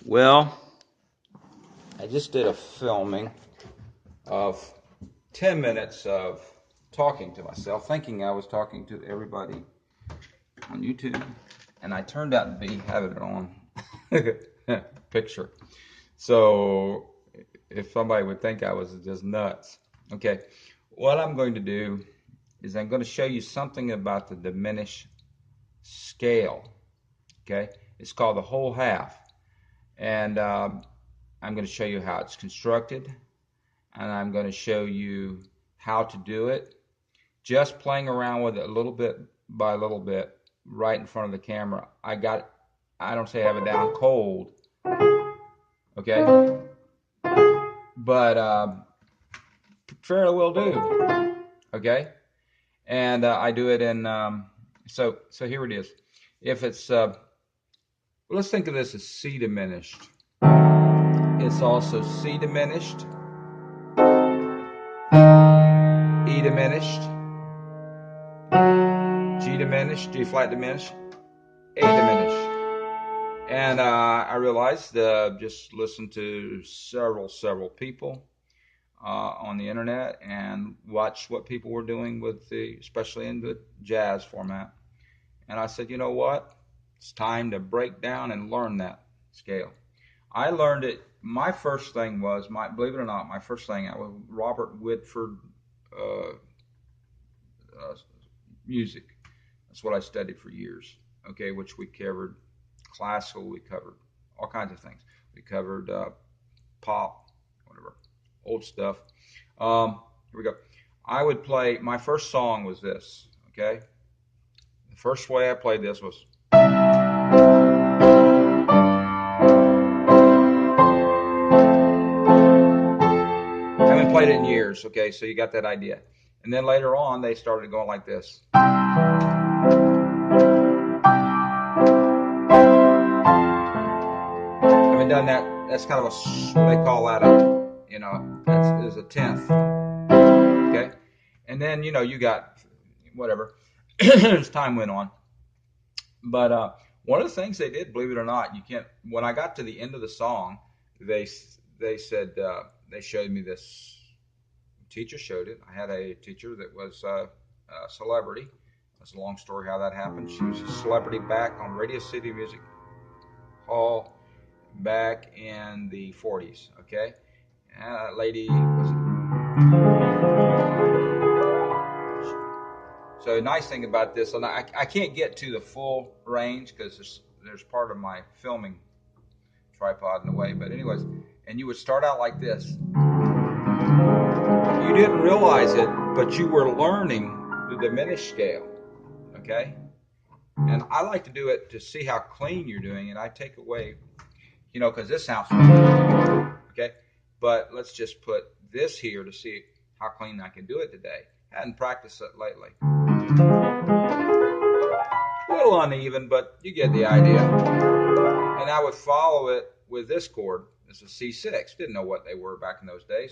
Well, I just did a filming of 10 minutes of talking to myself, thinking I was talking to everybody on YouTube, and I turned out to be having it on picture. So if somebody would think I was just nuts. Okay, what I'm going to do is I'm going to show you something about the diminished scale. Okay, it's called the whole half. And I'm going to show you how it's constructed, and I'm going to show you how to do it, just playing around with it a little bit by a little bit right in front of the camera. I don't say I have it down cold, okay, but fairly well do, okay, and I do it in, so here it is. If it's, let's think of this as C diminished. It's also C diminished, E diminished, G diminished, G flat diminished, A diminished. And I realized, just listened to several people on the internet and watched what people were doing with especially in the jazz format. And I said, you know what? It's time to break down and learn that scale. I learned it. My first thing was, believe it or not, my first thing was Robert Whitford music. That's what I studied for years. Okay, which we covered classical, we covered all kinds of things. We covered pop, whatever, old stuff. Here we go. I would play, my first song was this, okay? The first way I played this was. I haven't played it in years, okay, so you got that idea. And then later on, they started going like this. I haven't done that. That's kind of they call that that's a tenth. Okay? And then, you got whatever as time went on. But one of the things they did, believe it or not, when I got to the end of the song, they said, they showed me this. Teacher showed it. I had a teacher that was a celebrity. That's a long story how that happened. She was a celebrity back on Radio City Music Hall back in the 40s, okay? And that lady was. So nice thing about this, and I can't get to the full range because there's part of my filming tripod in the way. But anyways, and you would start out like this. You didn't realize it, but you were learning the diminished scale, okay? And I like to do it to see how clean you're doing it. I take away, because this sounds, okay? But let's just put this here to see how clean I can do it today. Hadn't practiced it lately. A little uneven, but you get the idea. And I would follow it with this chord. It's a C6. Didn't know what they were back in those days.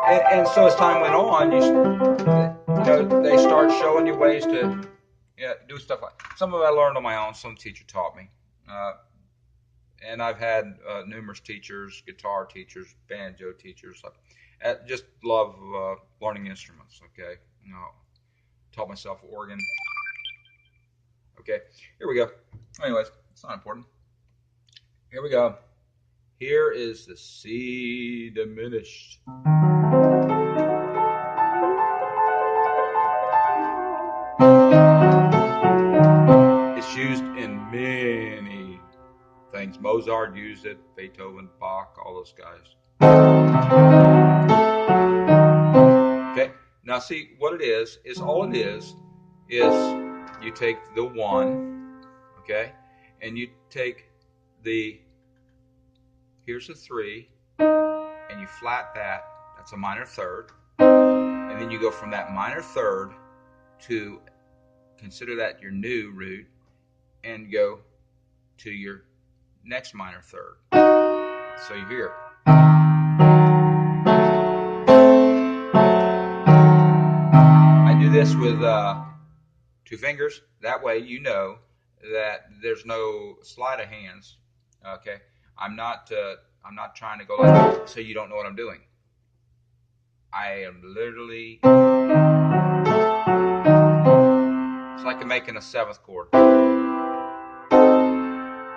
And so as time went on, they start showing you ways to do stuff like. Some of it I learned on my own. Some teacher taught me. And I've had numerous teachers, guitar teachers, banjo teachers. I just love learning instruments. Okay, taught myself organ. Okay, here we go. Anyways, it's not important. Here we go. Here is the C diminished. It's used in many things. Mozart used it, Beethoven, Bach, all those guys. Okay, now see what it is all it is you take the 1, okay, and you take here's a 3, and you flat that. That's a minor third. And then you go from that minor third to, consider that your new root, and go to your next minor third. So you hear. I do this with 2 fingers. That way that there's no sleight of hands. Okay, I'm not trying to go like that so you don't know what I'm doing. I am literally, it's like I'm making a seventh chord.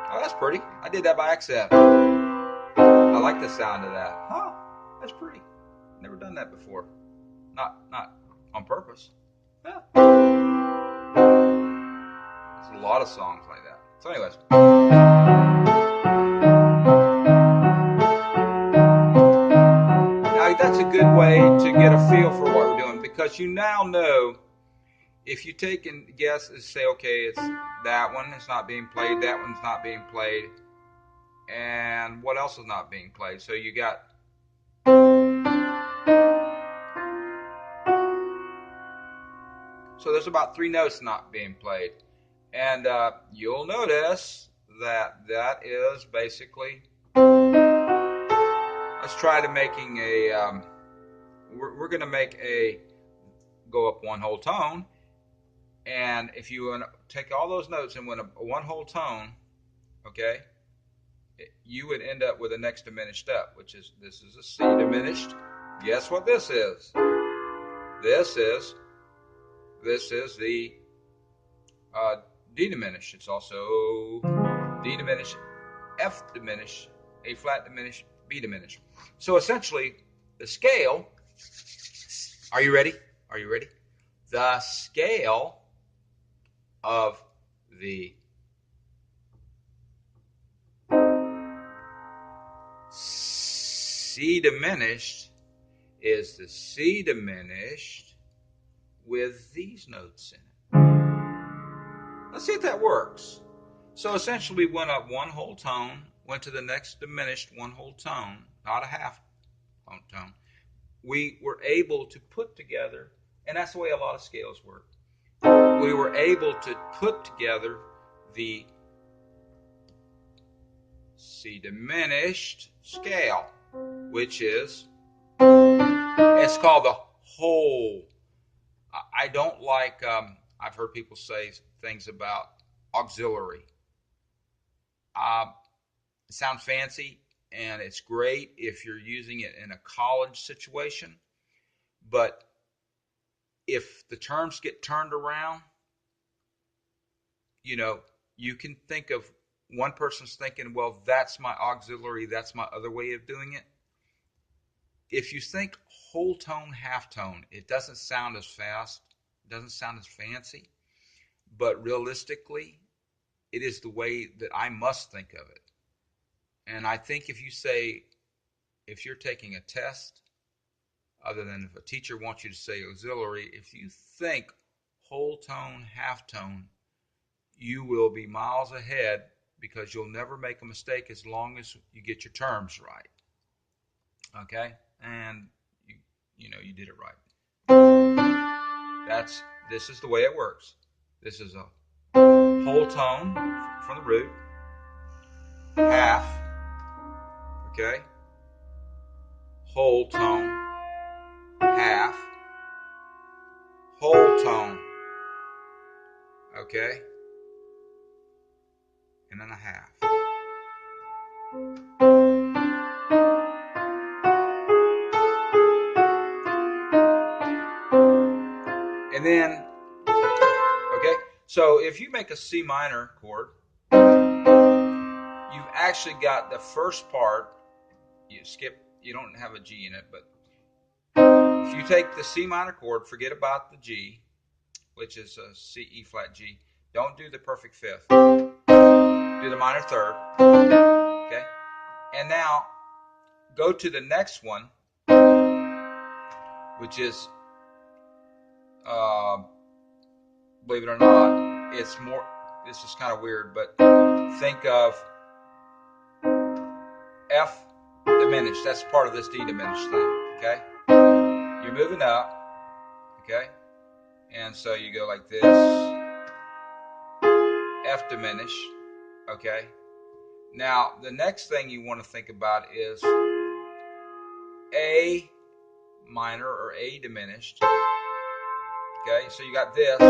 Oh, that's pretty. I did that by accident. I like the sound of that. Huh, that's pretty. Never done that before. Not on purpose. Yeah. There's a lot of songs like that. So anyways. Now that's a good way to get a feel for what we're doing, because you now know, if you take and guess and say, okay, it's that one, it's not being played, that one's not being played, and what else is not being played? So you got, so there's about 3 notes not being played. And you'll notice that that is basically, let's try to making a, we're going to make a go up one whole tone. And if you want to take all those notes and win a one whole tone, okay, you would end up with a next diminished up, which is, this is a C diminished. Guess what this is? This is the D diminished. It's also D diminished, F diminished, A flat diminished, B diminished. So essentially, the scale, are you ready? Are you ready? The scale of the C diminished is the C diminished with these notes in it. Let's see if that works. So essentially we went up one whole tone, went to the next diminished one whole tone, not a half tone. We were able to put together, and that's the way a lot of scales work. We were able to put together the C diminished scale, which is, it's called the whole. I don't like, I've heard people say things about auxiliary. It sounds fancy, and it's great if you're using it in a college situation. But if the terms get turned around, you know, you can think of, one person's thinking, well, that's my auxiliary, that's my other way of doing it. If you think whole tone, half tone, it doesn't sound as fast, it doesn't sound as fancy, but realistically, it is the way that I must think of it. And I think if you say, if you're taking a test, other than if a teacher wants you to say auxiliary, if you think whole tone, half tone, you will be miles ahead, because you'll never make a mistake as long as you get your terms right. Okay? And you know you did it right. This is the way it works. This is a whole tone from the root, half, okay? Whole tone, half, whole tone, okay? And then a half. And then, okay, so if you make a C minor chord, you've actually got the first part, you skip, you don't have a G in it, but if you take the C minor chord, forget about the G, which is a C, E flat, G. Don't do the perfect fifth. Do the minor third, okay? And now go to the next one, which is, believe it or not, it's more, this is kind of weird, but think of F diminished. That's part of this D diminished thing, okay? You're moving up, okay? And so you go like this, F diminished, okay? Now, the next thing you want to think about is A minor or A diminished, okay? So you got this,